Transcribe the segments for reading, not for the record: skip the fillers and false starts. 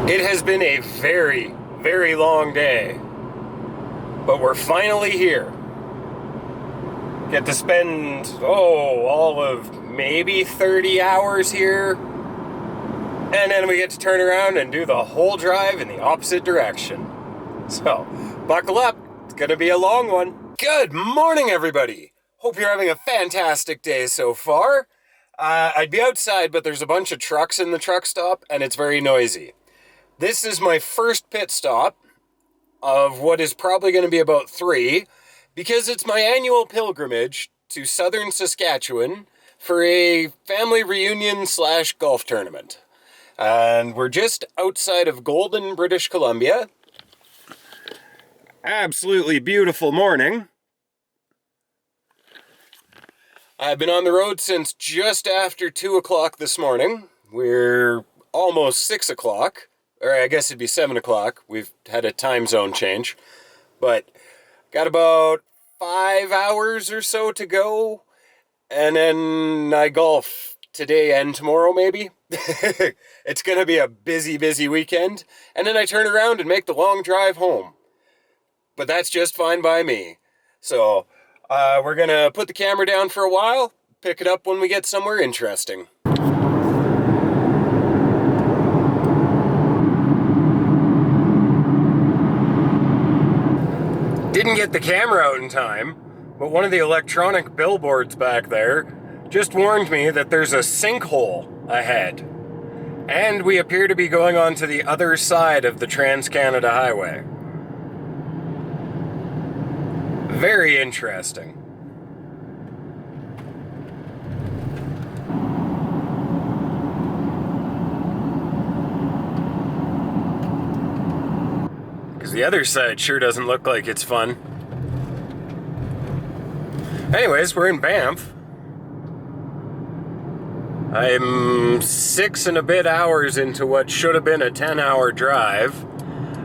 It has been a very, very long day, but we're finally here. Get to spend, all of maybe 30 hours here, and then we get to turn around and do the whole drive in the opposite direction. So, buckle up, it's gonna be a long one. Good morning, everybody. Hope you're having a fantastic day so far. I'd be outside, but there's a bunch of trucks in the truck stop, and it's very noisy. This is my first pit stop of what is probably going to be about 3, because it's my annual pilgrimage to southern Saskatchewan for a family reunion / golf tournament. And we're just outside of Golden, British Columbia. Absolutely beautiful morning. I've been on the road since just after 2 o'clock this morning. We're almost 6 o'clock. Or I guess it'd be 7 o'clock. We've had a time zone change. But got about 5 hours or so to go. And then I golf today and tomorrow, maybe. It's going to be a busy, busy weekend. And then I turn around and make the long drive home. But that's just fine by me. So we're going to put the camera down for a while. Pick it up when we get somewhere interesting. Didn't get the camera out in time, but one of the electronic billboards back there just warned me that there's a sinkhole ahead. And we appear to be going on to the other side of the Trans-Canada Highway. Very interesting. The other side sure doesn't look like it's fun. Anyways, we're in Banff. I'm 6 and a bit hours into what should have been a 10-hour drive,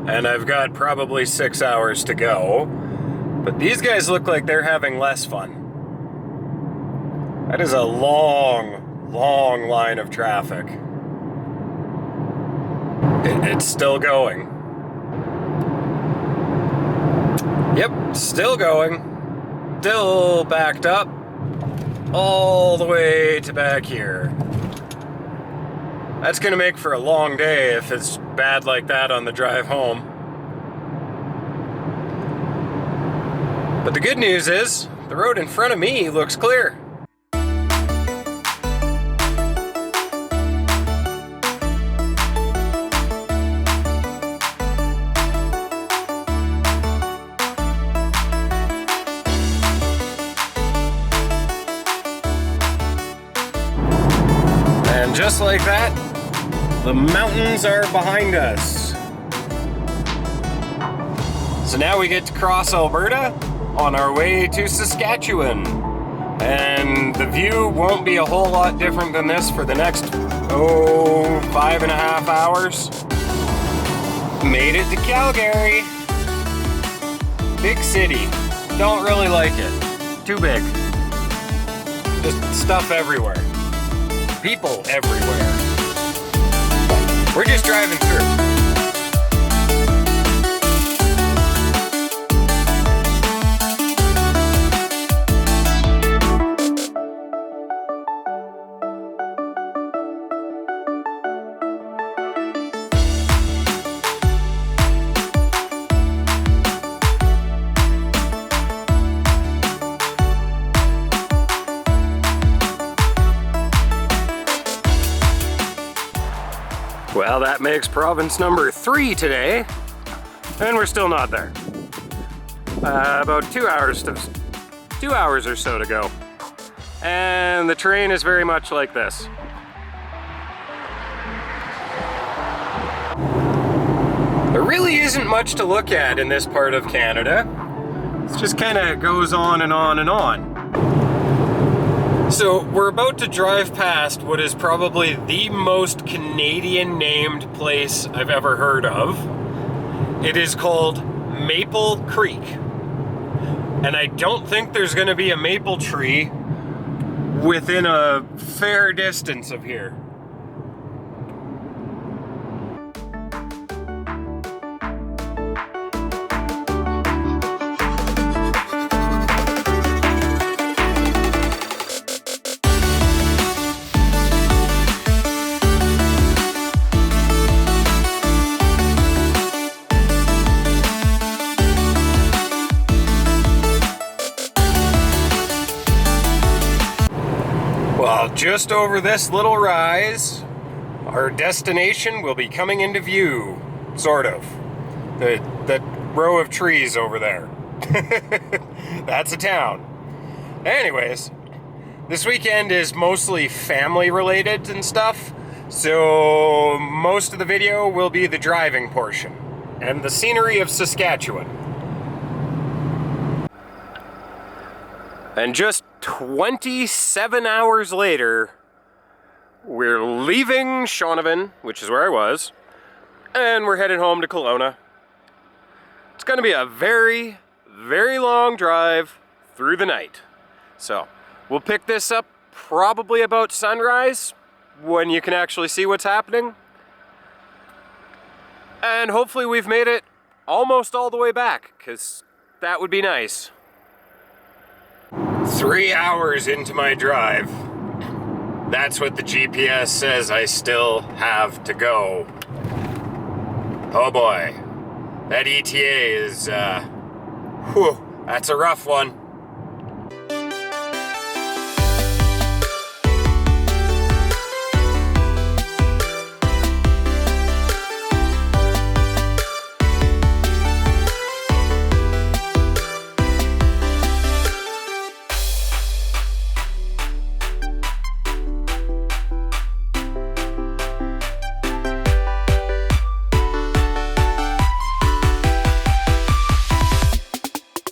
and I've got probably 6 hours to go. But these guys look like they're having less fun. That is a long, long line of traffic. It's still going. Yep, still going. Still backed up. All the way to back here. That's gonna make for a long day if it's bad like that on the drive home. But the good news is, the road in front of me looks clear. And just like that, the mountains are behind us. So now we get to cross Alberta on our way to Saskatchewan. And the view won't be a whole lot different than this for the next, 5.5 hours. Made it to Calgary. Big city. Don't really like it. Too big. Just stuff everywhere. People everywhere. We're just driving through. Well, that makes province number 3 today, and we're still not there. About 2 hours or so to go. And the terrain is very much like this. There really isn't much to look at in this part of Canada. It just kind of goes on and on and on. So we're about to drive past what is probably the most Canadian named place I've ever heard of. It is called Maple Creek. And I don't think there's going to be a maple tree within a fair distance of here. just over this little rise, our destination will be coming into view, sort of. That row of trees over there. That's a town. Anyways, this weekend is mostly family related and stuff, so most of the video will be the driving portion and the scenery of Saskatchewan. And just 27 hours later, we're leaving Shaunavon, which is where I was, and we're headed home to Kelowna. It's going to be a very, very long drive through the night. So, we'll pick this up probably about sunrise, when you can actually see what's happening. And hopefully we've made it almost all the way back, because that would be nice. 3 hours into my drive. That's what the GPS says I still have to go. Oh boy. That ETA is, that's a rough one.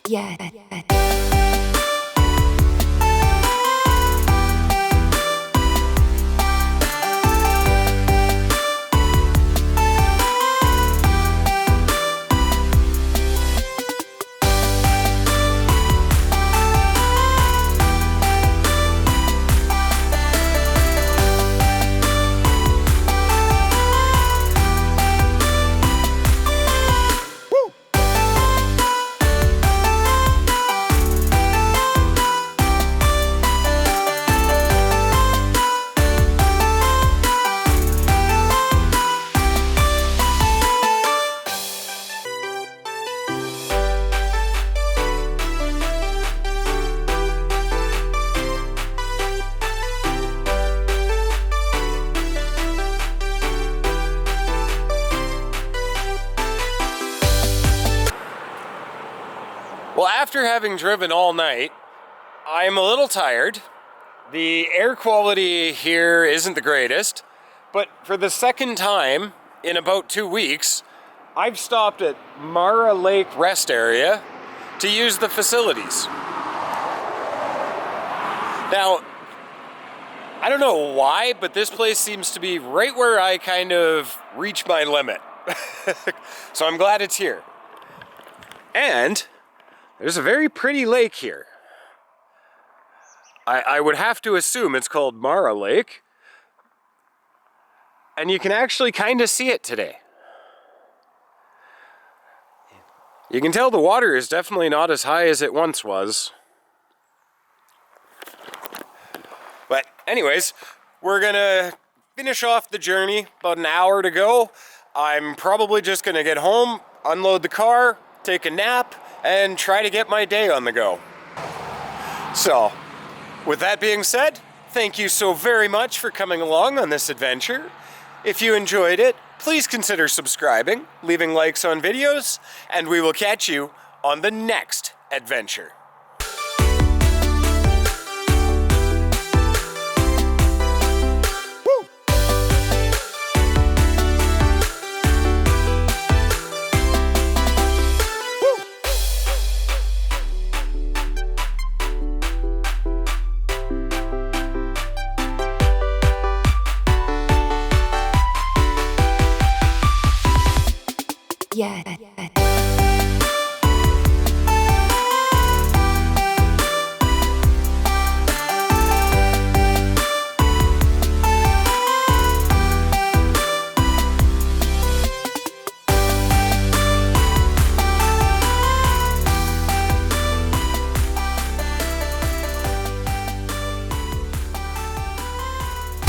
Yeah. Well, after having driven all night, I'm a little tired. The air quality here isn't the greatest, but for the second time in about 2 weeks, I've stopped at Mara Lake Rest Area to use the facilities. Now, I don't know why, but this place seems to be right where I kind of reach my limit. So I'm glad it's here. And there's a very pretty lake here. I would have to assume it's called Mara Lake. And you can actually kind of see it today. You can tell the water is definitely not as high as it once was. But anyways, we're gonna finish off the journey, about an hour to go. I'm probably just gonna get home, unload the car, take a nap, and try to get my day on the go. So, with that being said, thank you so very much for coming along on this adventure. If you enjoyed it, please consider subscribing, leaving likes on videos, and we will catch you on the next adventure. Yeah.